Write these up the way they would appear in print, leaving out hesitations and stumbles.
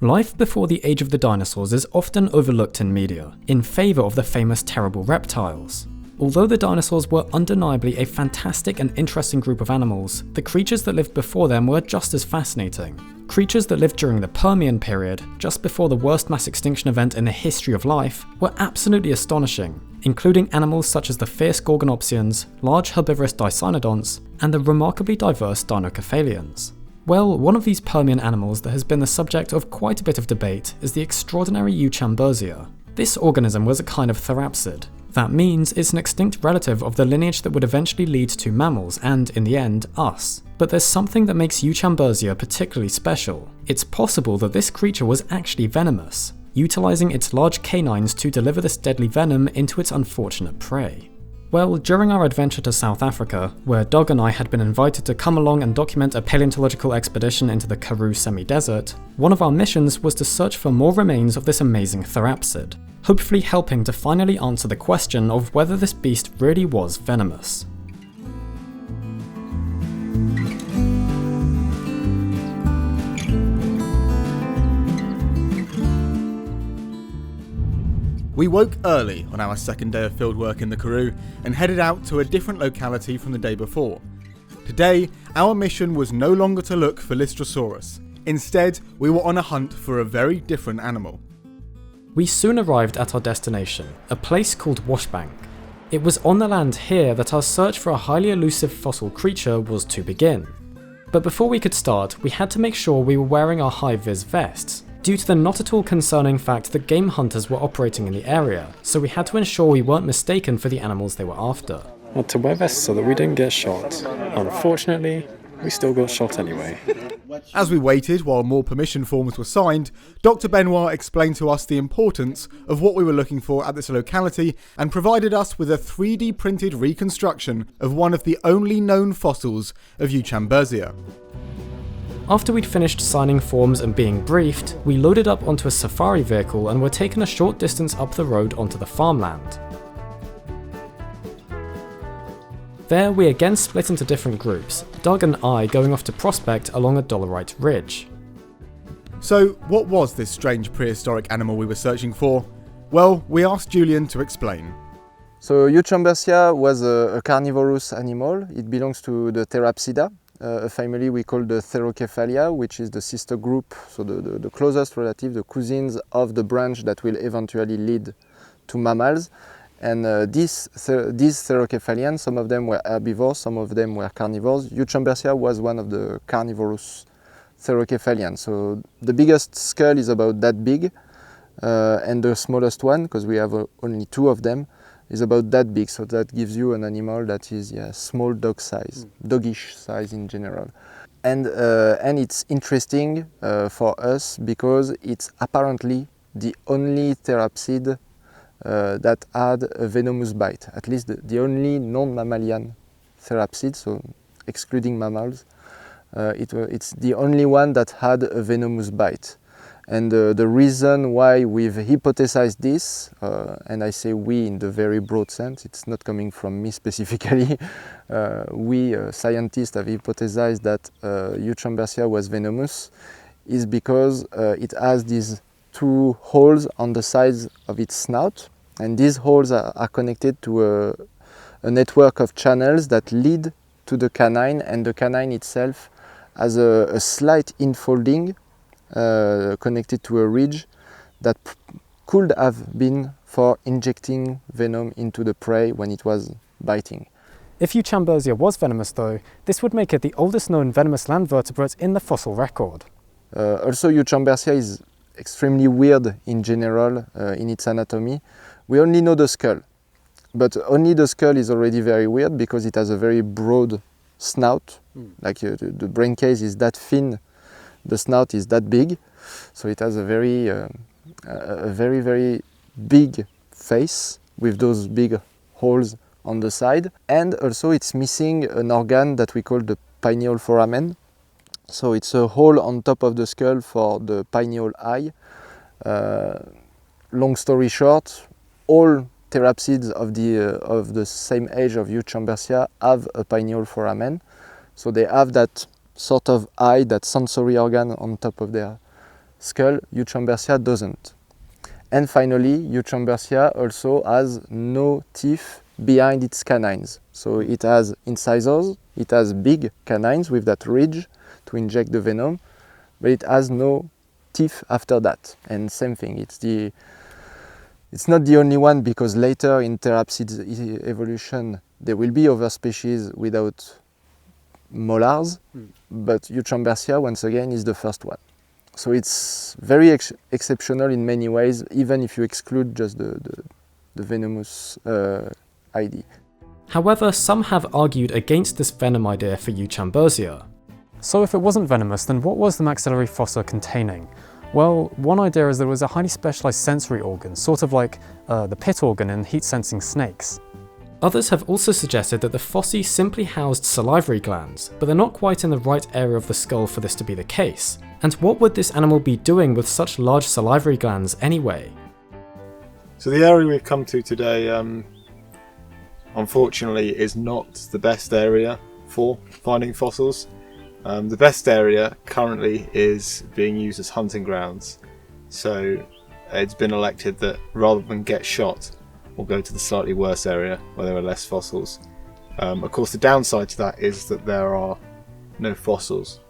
Life before the age of the dinosaurs is often overlooked in media, in favour of the famous terrible reptiles. Although the dinosaurs were undeniably a fantastic and interesting group of animals, the creatures that lived before them were just as fascinating. Creatures that lived during the Permian period, just before the worst mass extinction event in the history of life, were absolutely astonishing, including animals such as the fierce Gorgonopsians, large herbivorous Dicynodonts, and the remarkably diverse Dinocephalians. Well, one of these Permian animals that has been the subject of quite a bit of debate is the extraordinary Euchambersia. This organism was a kind of therapsid. That means it's an extinct relative of the lineage that would eventually lead to mammals and, in the end, us. But there's something that makes Euchambersia particularly special. It's possible that this creature was actually venomous, utilising its large canines to deliver this deadly venom into its unfortunate prey. Well, during our adventure to South Africa, where Doug and I had been invited to come along and document a paleontological expedition into the Karoo semi-desert, one of our missions was to search for more remains of this amazing therapsid, hopefully helping to finally answer the question of whether this beast really was venomous. We woke early on our second day of fieldwork in the Karoo and headed out to a different locality from the day before. Today, our mission was no longer to look for Lystrosaurus. Instead, we were on a hunt for a very different animal. We soon arrived at our destination, a place called Washbank. It was on the land here that our search for a highly elusive fossil creature was to begin. But before we could start, we had to make sure we were wearing our high-vis vests, due to the not at all concerning fact that game hunters were operating in the area, so we had to ensure we weren't mistaken for the animals they were after. Well, to wear vests so that we didn't get shot. Unfortunately, we still got shot anyway. As we waited while more permission forms were signed, Dr. Benoit explained to us the importance of what we were looking for at this locality and provided us with a 3D printed reconstruction of one of the only known fossils of Euchambersia. After we'd finished signing forms and being briefed, we loaded up onto a safari vehicle and were taken a short distance up the road onto the farmland. There we again split into different groups, Doug and I going off to prospect along a dolerite ridge. So, what was this strange prehistoric animal we were searching for? Well, we asked Julian to explain. So Euchambersia was a carnivorous animal. It belongs to the Therapsida, a family we call the Therocephalia, which is the sister group, so the closest relative, the cousins of the branch that will eventually lead to mammals. And these Therocephalians, some of them were herbivores, some of them were carnivores. Euchambersia was one of the carnivorous Therocephalians. So the biggest skull is about that big, and the smallest one, because we have only two of them, is about that big. So that gives you an animal that is small dog size, doggish size in general. And it's interesting for us because it's apparently the only therapsid that had a venomous bite, at least the only non-mammalian therapsid, so excluding mammals. It's the only one that had a venomous bite. And the reason why we've hypothesized this, and I say we in the very broad sense, it's not coming from me specifically, we scientists have hypothesized that Euchambersia was venomous, is because it has these two holes on the sides of its snout, and these holes are connected to a network of channels that lead to the canine, and the canine itself has a slight infolding connected to a ridge that could have been for injecting venom into the prey when it was biting. If Euchambersia was venomous though, this would make it the oldest known venomous land vertebrate in the fossil record. Also, Euchambersia is extremely weird in general in its anatomy. We only know the skull, but only the skull is already very weird because it has a very broad snout, like the brain case is that thin, the snout is that big, so it has a very very big face with those big holes on the side, and also it's missing an organ that we call the pineal foramen. So it's a hole on top of the skull for the pineal eye. Long story short, all therapsids of the same age of Euchambersia have a pineal foramen, so they have that sort of eye, that sensory organ on top of their skull, Euchambersia doesn't. And finally, Euchambersia also has no teeth behind its canines. So it has incisors, it has big canines with that ridge to inject the venom, but it has no teeth after that. And same thing, it's not the only one, because later in Therapsids evolution there will be other species without molars, but Euchambersia once again is the first one. So it's very exceptional in many ways, even if you exclude just the venomous ID. However, some have argued against this venom idea for Euchambersia. So if it wasn't venomous, then what was the maxillary fossa containing? Well, one idea is that it was a highly specialized sensory organ, sort of like the pit organ in heat-sensing snakes. Others have also suggested that the fossae simply housed salivary glands, but they're not quite in the right area of the skull for this to be the case. And what would this animal be doing with such large salivary glands anyway? So the area we've come to today, unfortunately, is not the best area for finding fossils. The best area currently is being used as hunting grounds. So it's been elected that rather than get shot, we'll go to the slightly worse area where there are less fossils. Of course, the downside to that is that there are no fossils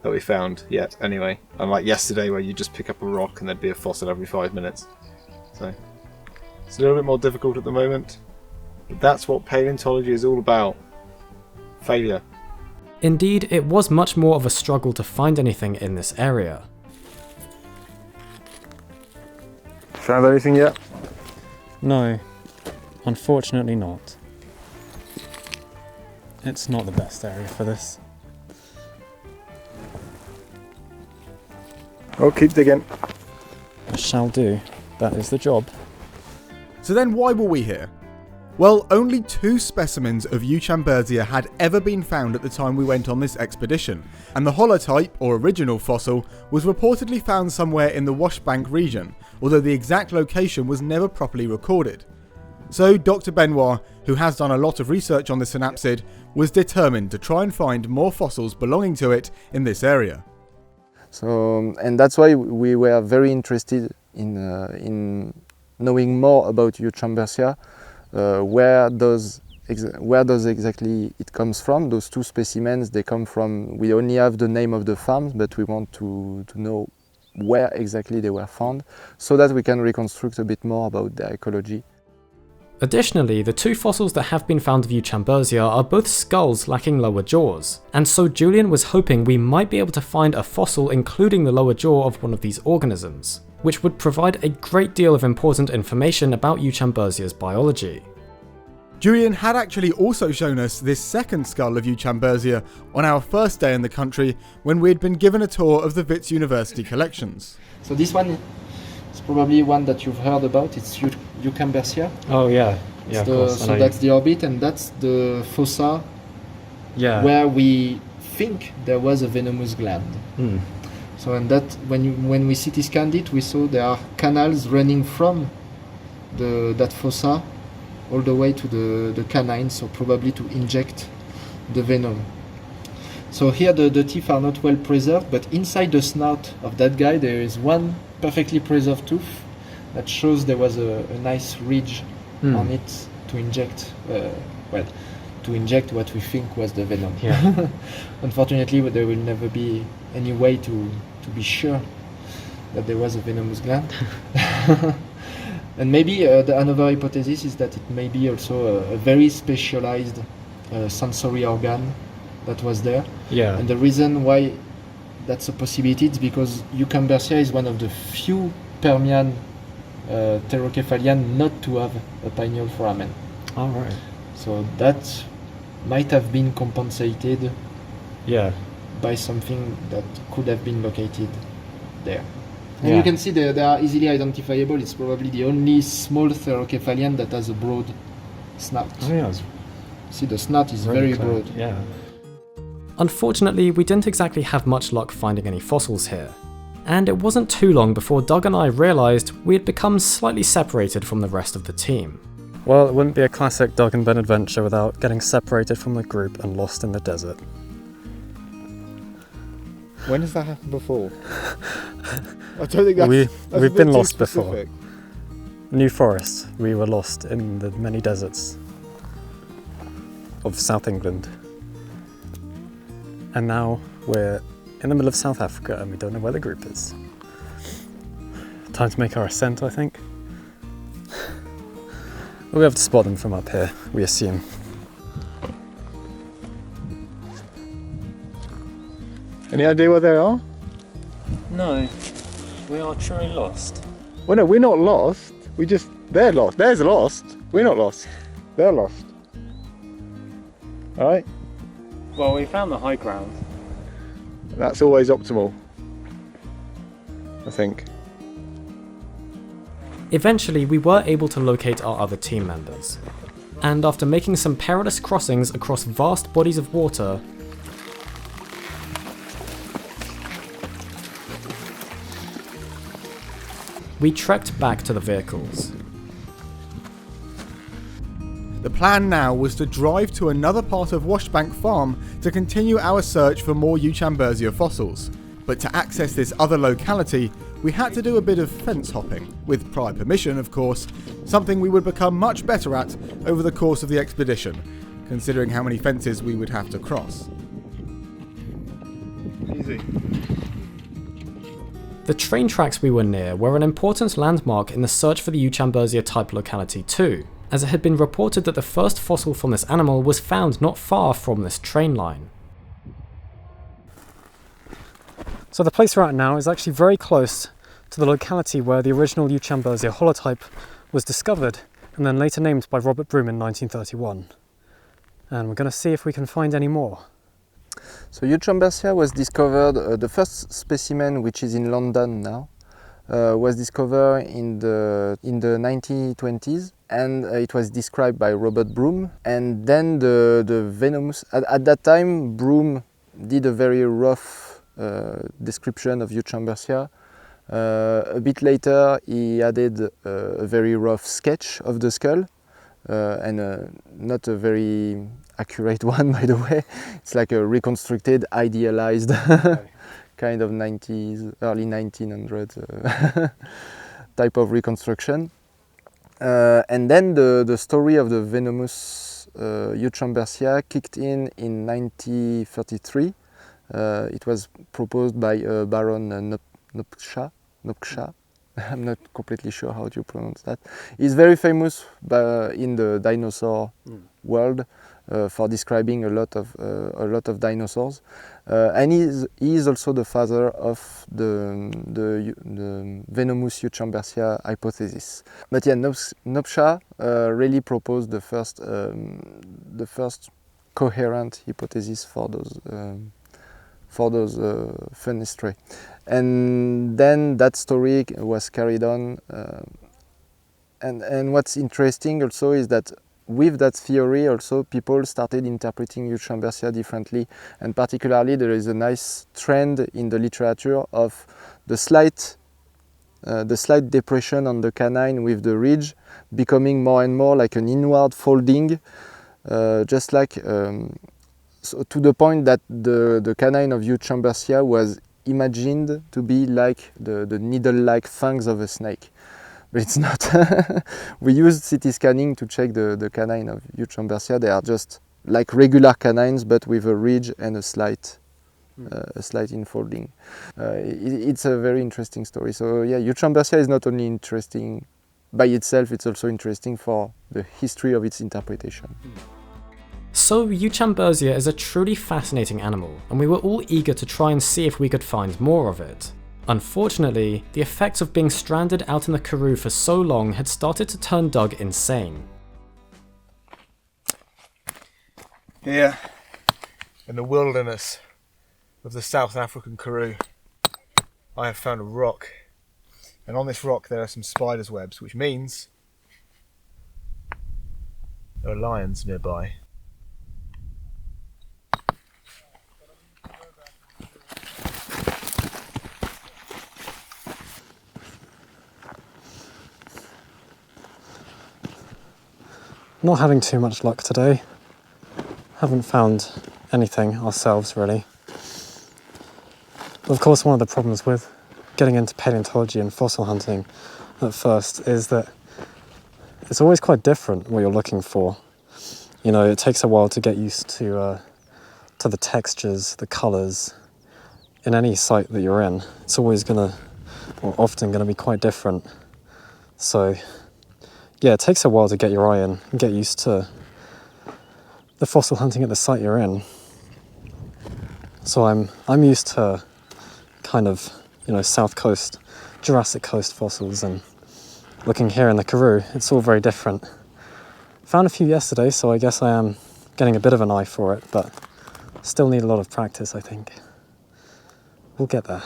that we found yet anyway. Unlike yesterday where you just pick up a rock and there'd be a fossil every 5 minutes. So it's a little bit more difficult at the moment. But that's what paleontology is all about. Failure. Indeed, it was much more of a struggle to find anything in this area. Found anything yet? No, unfortunately not. It's not the best area for this. Oh, keep digging. I shall do. That is the job. So then why were we here? Well, only 2 specimens of Euchambersia had ever been found at the time we went on this expedition, and the holotype, or original fossil, was reportedly found somewhere in the Washbank region, although the exact location was never properly recorded. So Dr. Benoit, who has done a lot of research on the synapsid, was determined to try and find more fossils belonging to it in this area. So, and that's why we were very interested in knowing more about Euchambersia. Where does exactly it comes from? Those 2 specimens, they come from, we only have the name of the farms, but we want to know where exactly they were found, so that we can reconstruct a bit more about their ecology. Additionally, the 2 fossils that have been found of Euchambersia are both skulls lacking lower jaws, and so Julian was hoping we might be able to find a fossil including the lower jaw of one of these organisms, which would provide a great deal of important information about Euchambersia's biology. Julian had actually also shown us this second skull of Euchambersia on our first day in the country when we had been given a tour of the Wits University collections. So this one is probably one that you've heard about. It's Euchambersia. Oh yeah, yeah, of course. So that's the orbit, and that's the fossa where we think there was a venomous gland. So and that when we CT scanned it, we saw there are canals running from that fossa all the way to the canine, so probably to inject the venom. So here the teeth are not well preserved, but inside the snout of that guy there is one perfectly preserved tooth that shows there was a nice ridge on it to inject what we think was the venom. Yeah. Unfortunately, there will never be any way to be sure that there was a venomous gland. And maybe another hypothesis is that it may be also a very specialized sensory organ that was there. Yeah. And the reason why that's a possibility is because Euchambersia is one of the few Permian pterocephalian not to have a pineal foramen. All right. So that might have been compensated by something that could have been located there. And you can see they are easily identifiable. It's probably the only small pterocephalian that has a broad snout. Oh yeah. See, the snout is very broad. Yeah. Unfortunately, we didn't exactly have much luck finding any fossils here. And it wasn't too long before Doug and I realised we had become slightly separated from the rest of the team. Well, it wouldn't be a classic Doug and Ben adventure without getting separated from the group and lost in the desert. When has that happened before? I don't think that's... We've been lost before. New Forest, we were lost in the many deserts of South England. And now we're in the middle of South Africa and we don't know where the group is. Time to make our ascent, I think. We'll be able to spot them from up here, we assume. Any idea where they are? No, we are truly lost. Well, no, we're not lost. They're lost. They're lost. We're not lost. They're lost. All right? Well, we found the high ground. That's always optimal, I think. Eventually, we were able to locate our other team members. And after making some perilous crossings across vast bodies of water, we trekked back to the vehicles. The plan now was to drive to another part of Washbank Farm to continue our search for more Euchambersia fossils. But to access this other locality, we had to do a bit of fence hopping, with prior permission of course, something we would become much better at over the course of the expedition, considering how many fences we would have to cross. Easy. The train tracks we were near were an important landmark in the search for the Euchambersia type locality too, as it had been reported that the first fossil from this animal was found not far from this train line. So the place we're at now is actually very close to the locality where the original Euchambersia holotype was discovered and then later named by Robert Broom in 1931. And we're going to see if we can find any more. So Euchambersia was discovered, the first specimen, which is in London now, was discovered in the 1920s, and it was described by Robert Broom. And then the Venomous, at that time Broom did a very rough description of Euchambersia. A bit later he added a very rough sketch of the skull, and not a very accurate one, by the way. It's like a reconstructed, idealized kind of 90s, early 1900s type of reconstruction. And then the story of the Venomous Euchambersia kicked in 1933. It was proposed by Baron Nopcsa. I'm not completely sure how to pronounce that. He's very famous in the dinosaur world for describing a lot of dinosaurs, and he is also the father of the Venomous Euchambersia hypothesis. But yeah, Nopcsa really proposed the first coherent hypothesis for those fenestrae. And then that story was carried on, and what's interesting also is that with that theory also people started interpreting Euchambersia differently, and particularly there is a nice trend in the literature of the slight depression on the canine with the ridge becoming more and more like an inward folding, just like so to the point that the canine of Euchambersia was imagined to be like the needle-like fangs of a snake. But it's not. We used CT scanning to check the canine of Euchambersia. They are just like regular canines, but with a ridge and a slight infolding. It's a very interesting story. So yeah, Euchambersia is not only interesting by itself, it's also interesting for the history of its interpretation. So Euchambersia is a truly fascinating animal, and we were all eager to try and see if we could find more of it. Unfortunately, the effects of being stranded out in the Karoo for so long had started to turn Doug insane. Here, in the wilderness of the South African Karoo, I have found a rock. And on this rock there are some spiders' webs, which means there are lions nearby. Not having too much luck today. Haven't found anything ourselves really. But of course one of the problems with getting into paleontology and fossil hunting at first is that it's always quite different what you're looking for. You know, it takes a while to get used to the textures, the colours. In any site that you're in, it's always often gonna be quite different. So, yeah, it takes a while to get your eye in and get used to the fossil hunting at the site you're in. So I'm used to kind of, you know, South Coast, Jurassic Coast fossils, and looking here in the Karoo, it's all very different. Found a few yesterday, so I guess I am getting a bit of an eye for it, but still need a lot of practice, I think. We'll get there.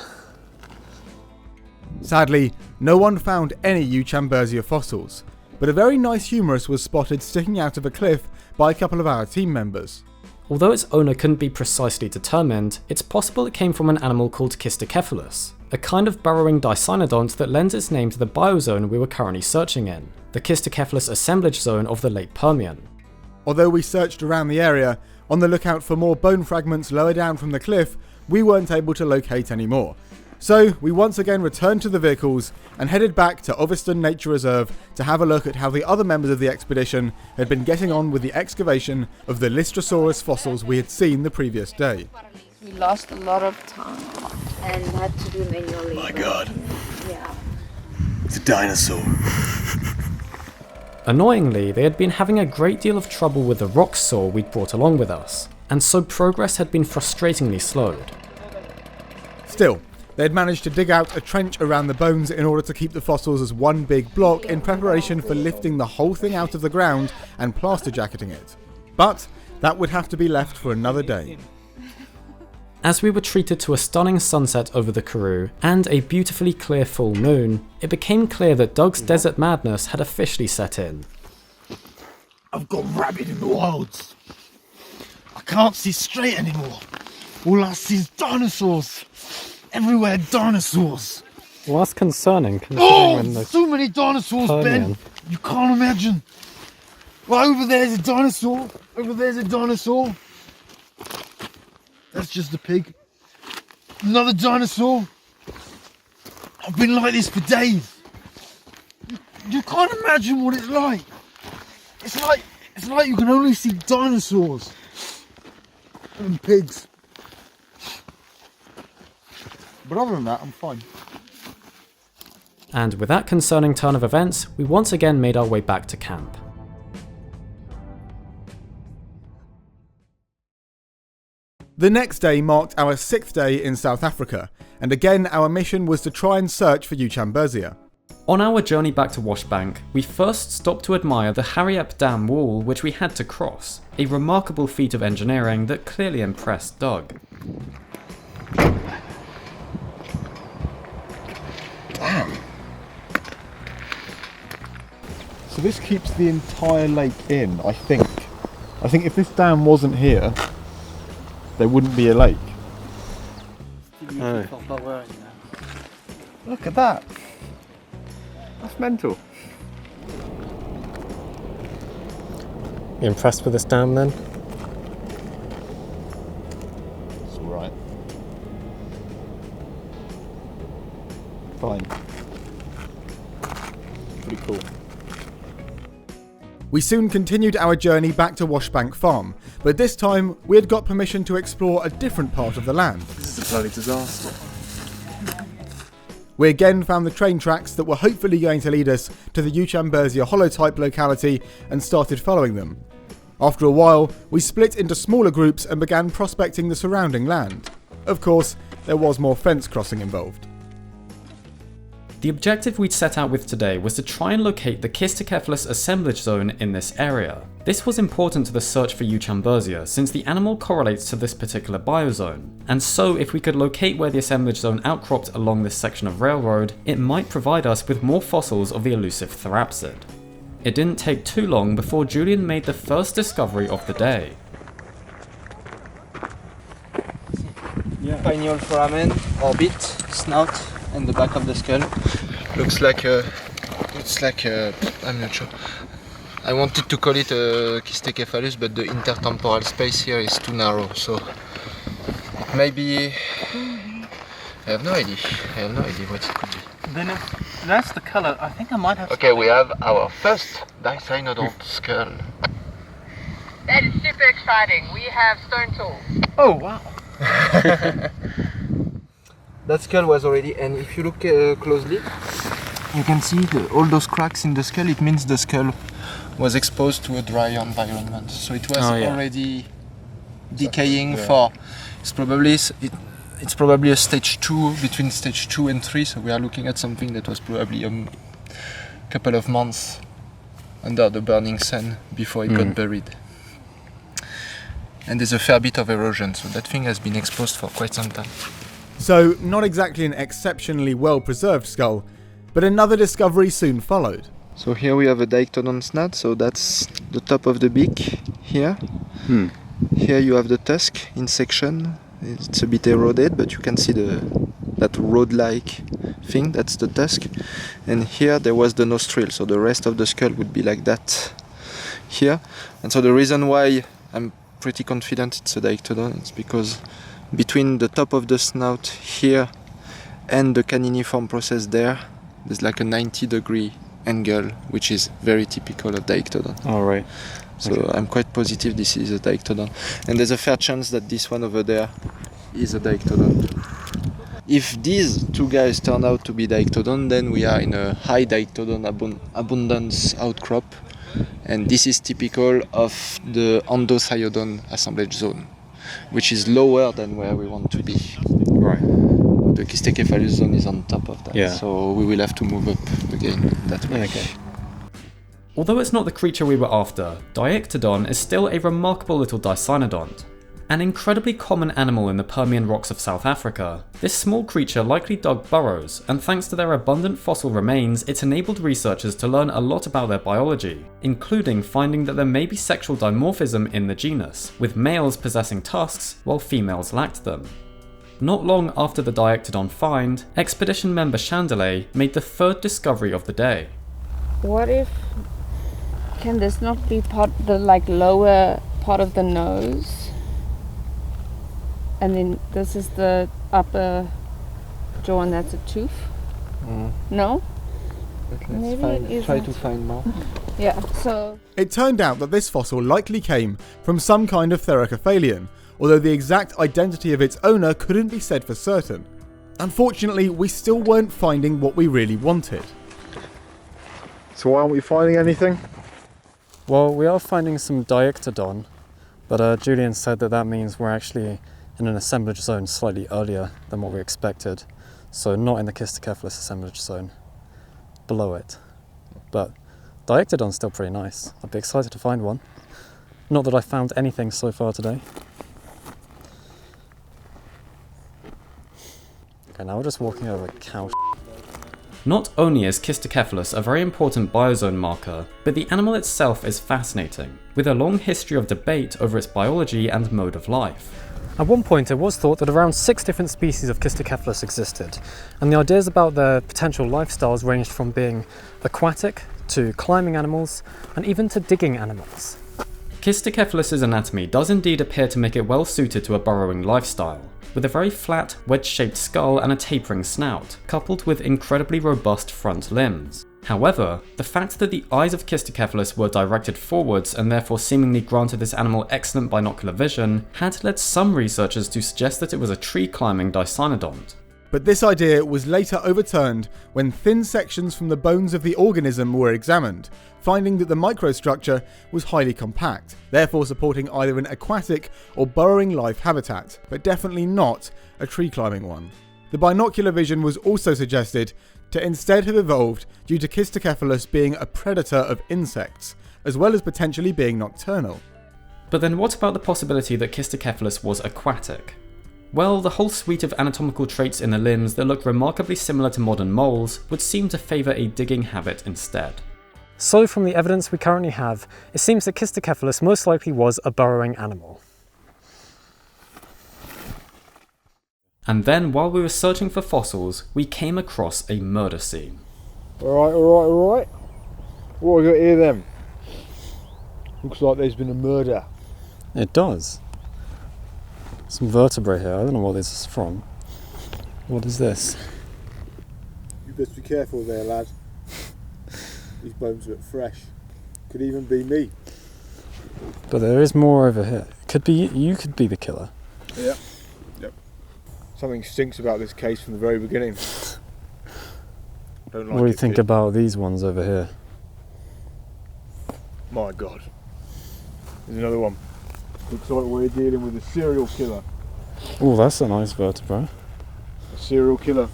Sadly, no one found any Euchambersia fossils, but a very nice humerus was spotted sticking out of a cliff by a couple of our team members. Although its owner couldn't be precisely determined, it's possible it came from an animal called Kistocephalus, a kind of burrowing dicynodont that lends its name to the biozone we were currently searching in, the Kistocephalus assemblage zone of the late Permian. Although we searched around the area, on the lookout for more bone fragments lower down from the cliff, we weren't able to locate any more. So we once again returned to the vehicles and headed back to Overston Nature Reserve to have a look at how the other members of the expedition had been getting on with the excavation of the Lystrosaurus fossils we had seen the previous day. We lost a lot of time and had to do manual labor. My God. Yeah. It's a dinosaur. Annoyingly, they had been having a great deal of trouble with the rock saw we'd brought along with us, and so progress had been frustratingly slowed. Still, they had managed to dig out a trench around the bones in order to keep the fossils as one big block in preparation for lifting the whole thing out of the ground and plaster jacketing it. But that would have to be left for another day. As we were treated to a stunning sunset over the Karoo and a beautifully clear full moon, it became clear that Doug's desert madness had officially set in. I've got rabid in the wilds. I can't see straight anymore. All I see is dinosaurs. Everywhere dinosaurs. Well, that's concerning, considering when the so many dinosaurs, Permian. Ben. You can't imagine. Well, over there's a dinosaur. Over there's a dinosaur. That's just a pig. Another dinosaur. I've been like this for days. You can't imagine what it's like. It's like you can only see dinosaurs and pigs. But other than that, I'm fine. And with that concerning turn of events, we once again made our way back to camp. The next day marked our 6th day in South Africa, and again our mission was to try and search for Euchambersia. On our journey back to Washbank, we first stopped to admire the Harriep Dam wall which we had to cross, a remarkable feat of engineering that clearly impressed Doug. Damn. So this keeps the entire lake in, I think. I think if this dam wasn't here, there wouldn't be a lake. Oh. Look at that. That's mental. You impressed with this dam then? It's alright. Fine. Pretty cool. We soon continued our journey back to Washbank Farm, but this time we had got permission to explore a different part of the land. This is a bloody disaster. We again found the train tracks that were hopefully going to lead us to the Euchambersia holotype locality and started following them. After a while, we split into smaller groups and began prospecting the surrounding land. Of course, there was more fence crossing involved. The objective we'd set out with today was to try and locate the Kistocephalus assemblage zone in this area. This was important to the search for Euchambersia since the animal correlates to this particular biozone, and so if we could locate where the assemblage zone outcropped along this section of railroad, it might provide us with more fossils of the elusive therapsid. It didn't take too long before Julian made the first discovery of the day. Pineal foramen, orbit, snout, and the back of the skull. Looks like I'm not sure. I wanted to call it a Kistocephalus, but the intertemporal space here is too narrow, so maybe I have no idea. I have no idea what it could be. Then if that's the colour, I think I might have... Okay, we have our first Dicynodont skull. That is super exciting. We have stone tools. Oh, wow. That skull was already, and if you look closely, you can see all those cracks in the skull. It means the skull was exposed to a dry environment. So it was already decaying for, it's probably a stage 2, between stage 2 and 3. So we are looking at something that was probably a couple of months under the burning sun before it got buried. And there's a fair bit of erosion, so that thing has been exposed for quite some time. So, not exactly an exceptionally well-preserved skull, but another discovery soon followed. So here we have a Dicynodont snout, so that's the top of the beak here. Here you have the tusk in section. It's a bit eroded, but you can see that rod-like thing, that's the tusk. And here there was the nostril, so the rest of the skull would be like that here. And so the reason why I'm pretty confident it's a Dicynodont is because between the top of the snout here and the caniniform process there's like a 90-degree angle, which is very typical of Dicynodont. All right. So I'm quite positive this is a Dicynodont. And there's a fair chance that this one over there is a Dicynodont. If these two guys turn out to be Dicynodont, then we are in a high Dicynodont abundance outcrop. And this is typical of the Andocyanodon assemblage zone, which is lower than where we want to be. Right. The Kistecephalus zone is on top of that, so we will have to move up again that way. Okay. Although it's not the creature we were after, Dicynodon is still a remarkable little Dicynodont. An incredibly common animal in the Permian rocks of South Africa, this small creature likely dug burrows, and thanks to their abundant fossil remains, it enabled researchers to learn a lot about their biology, including finding that there may be sexual dimorphism in the genus, with males possessing tusks while females lacked them. Not long after the Dicynodon find, expedition member Chandelier made the third discovery of the day. What if... Can this not be the lower part of the nose? And then this is the upper jaw and that's a tooth? No? Let's try to find more. Yeah, so... It turned out that this fossil likely came from some kind of Therocophalian, although the exact identity of its owner couldn't be said for certain. Unfortunately, we still weren't finding what we really wanted. So why aren't we finding anything? Well, we are finding some Dicynodon, but Julian said that means we're actually in an assemblage zone slightly earlier than what we expected, so not in the Kistecephalus assemblage zone, below it. But Dicynodon's still pretty nice. I'd be excited to find one. Not that I found anything so far today. Okay, now we're just walking over cow. Not only is Kistecephalus a very important biozone marker, but the animal itself is fascinating, with a long history of debate over its biology and mode of life. At one point it was thought that around 6 different species of Kistecephalus existed, and the ideas about their potential lifestyles ranged from being aquatic, to climbing animals, and even to digging animals. Kistecephalus' anatomy does indeed appear to make it well suited to a burrowing lifestyle, with a very flat, wedge-shaped skull and a tapering snout, coupled with incredibly robust front limbs. However, the fact that the eyes of Kistecephalus were directed forwards and therefore seemingly granted this animal excellent binocular vision had led some researchers to suggest that it was a tree-climbing Dicynodont. But this idea was later overturned when thin sections from the bones of the organism were examined, finding that the microstructure was highly compact, therefore supporting either an aquatic or burrowing life habitat, but definitely not a tree-climbing one. The binocular vision was also suggested to instead have evolved due to Kistecephalus being a predator of insects, as well as potentially being nocturnal. But then what about the possibility that Kistecephalus was aquatic? Well, the whole suite of anatomical traits in the limbs that look remarkably similar to modern moles would seem to favour a digging habit instead. So from the evidence we currently have, it seems that Kistecephalus most likely was a burrowing animal. And then while we were searching for fossils, we came across a murder scene. Alright. What have we got here then? Looks like there's been a murder. It does. Some vertebrae here, I don't know what this is from. What is this? You best be careful there, lad. These bones look fresh. Could even be me. But there is more over here. Could be you could be the killer. Yeah. Yep. Something stinks about this case from the very beginning. Don't like What do you think about these ones over here? My God. There's another one. Looks like we're dealing with a serial killer. Oh, that's a nice vertebra. A serial killer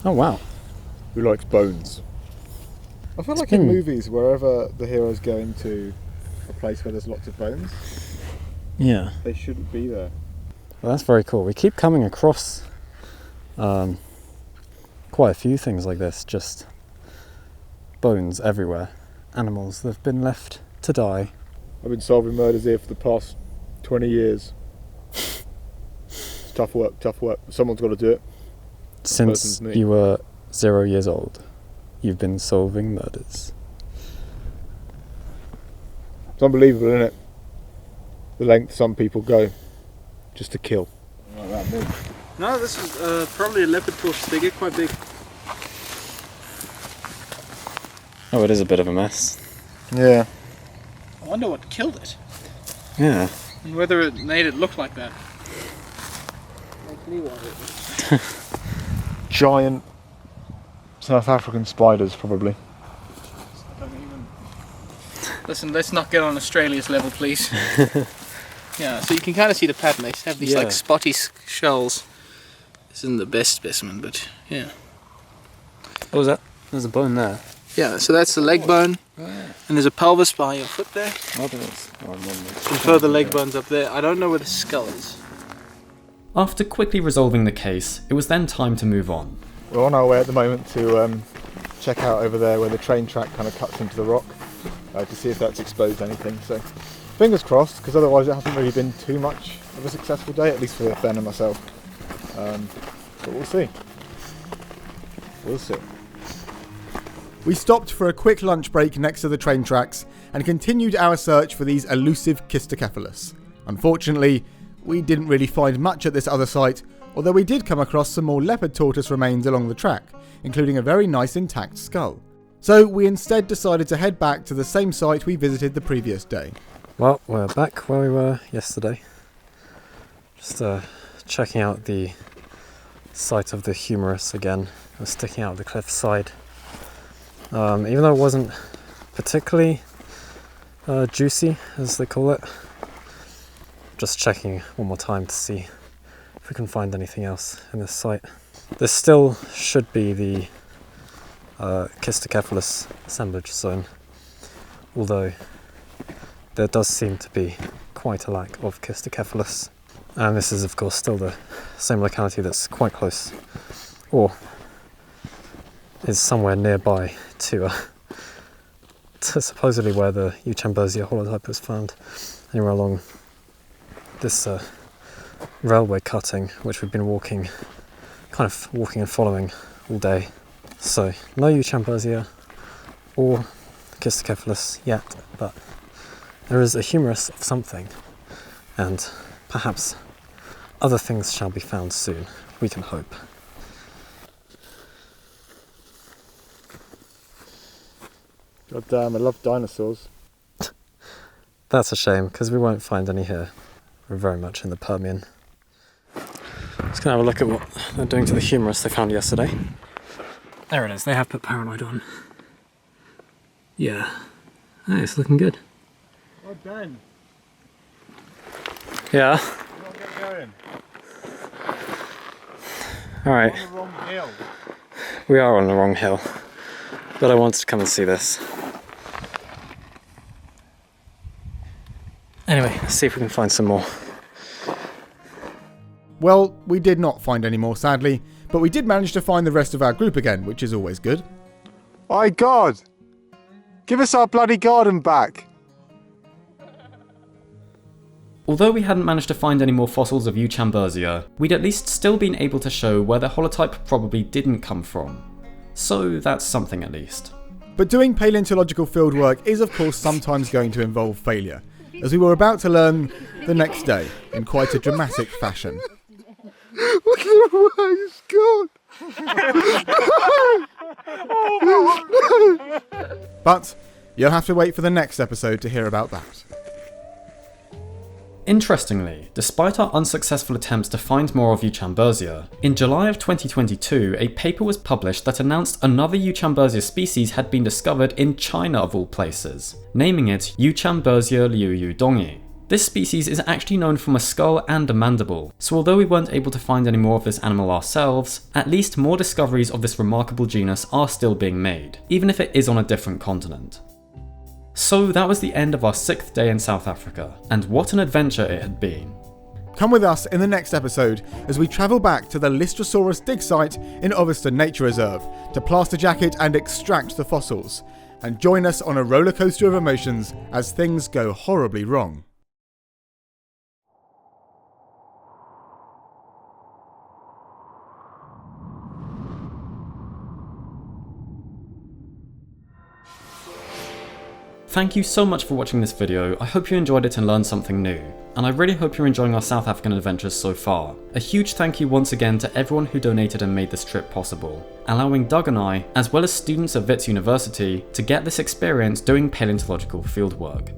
Oh wow. who likes bones. I feel like in movies, wherever the hero's going to a place where there's lots of bones, Yeah. they shouldn't be there. Well, that's very cool. We keep coming across quite a few things like this, just bones everywhere. Animals that have been left to die. I've been solving murders here for the past 20 years. It's tough work, tough work. Someone's got to do it. Since you were 0 years old, you've been solving murders. It's unbelievable, isn't it? The length some people go just to kill. Like that big. No, this is probably a leopard torch. They get quite big. Oh, it is a bit of a mess. Yeah. I wonder what killed it. Yeah. And whether it made it look like that. Makes me wonder. Giant South African spiders, probably. Listen, let's not get on Australia's level, please. Yeah, so you can kind of see the pattern. They have these like spotty shells. This isn't the best specimen, but yeah. What was that? There's a bone there. Yeah, so that's the leg bone. Oh, yeah. And there's a pelvis behind your foot there. Oh, there is. Oh, some further leg bones up there. I don't know where the skull is. After quickly resolving the case, it was then time to move on. We're on our way at the moment to check out over there where the train track kind of cuts into the rock to see if that's exposed anything. So fingers crossed, because otherwise it hasn't really been too much of a successful day, at least for Ben and myself. But we'll see. We'll see. We stopped for a quick lunch break next to the train tracks and continued our search for these elusive Kistocephalus. Unfortunately, we didn't really find much at this other site, although we did come across some more leopard tortoise remains along the track, including a very nice intact skull. So we instead decided to head back to the same site we visited the previous day. Well, we're back where we were yesterday. Just checking out the site of the humerus again. It was sticking out of the cliff side. Even though it wasn't particularly juicy, as they call it. Just checking one more time to see if we can find anything else in this site. This still should be the Kistocephalus assemblage zone, although there does seem to be quite a lack of Kistocephalus. And this is of course still the same locality that's quite close, or is somewhere nearby to supposedly where the Euchambersia holotype was found, anywhere along this railway cutting, which we've been walking and following all day. So no Euchambersia or Kistocephalus yet, but there is a humerus of something, and perhaps other things shall be found soon, we can hope. God damn, I love dinosaurs. That's a shame, because we won't find any here. We're very much in the Permian. Just gonna have a look at what they're doing to the humerus they found yesterday. There it is, they have put paranoid on. Yeah. Hey, it's looking good. Oh, Ben. Yeah. Not get going. Alright. On the wrong hill. We are on the wrong hill. But I wanted to come and see this. Anyway, let's see if we can find some more. Well, we did not find any more, sadly, but we did manage to find the rest of our group again, which is always good. My God! Give us our bloody garden back! Although we hadn't managed to find any more fossils of Euchambersia, we'd at least still been able to show where the holotype probably didn't come from. So that's something at least. But doing paleontological fieldwork is of course sometimes going to involve failure, as we were about to learn the next day in quite a dramatic fashion. Look at the way it's gone. But you'll have to wait for the next episode to hear about that. Interestingly, despite our unsuccessful attempts to find more of Euchambersia, in July of 2022 a paper was published that announced another Euchambersia species had been discovered in China of all places, naming it Euchambersia liuyudongi. This species is actually known from a skull and a mandible, so although we weren't able to find any more of this animal ourselves, at least more discoveries of this remarkable genus are still being made, even if it is on a different continent. So that was the end of our 6th day in South Africa, and what an adventure it had been. Come with us in the next episode as we travel back to the Lystrosaurus dig site in Oveston Nature Reserve to plaster jacket and extract the fossils, and join us on a roller coaster of emotions as things go horribly wrong. Thank you so much for watching this video. I hope you enjoyed it and learned something new, and I really hope you're enjoying our South African adventures so far. A huge thank you once again to everyone who donated and made this trip possible, allowing Doug and I, as well as students of Wits University, to get this experience doing paleontological fieldwork.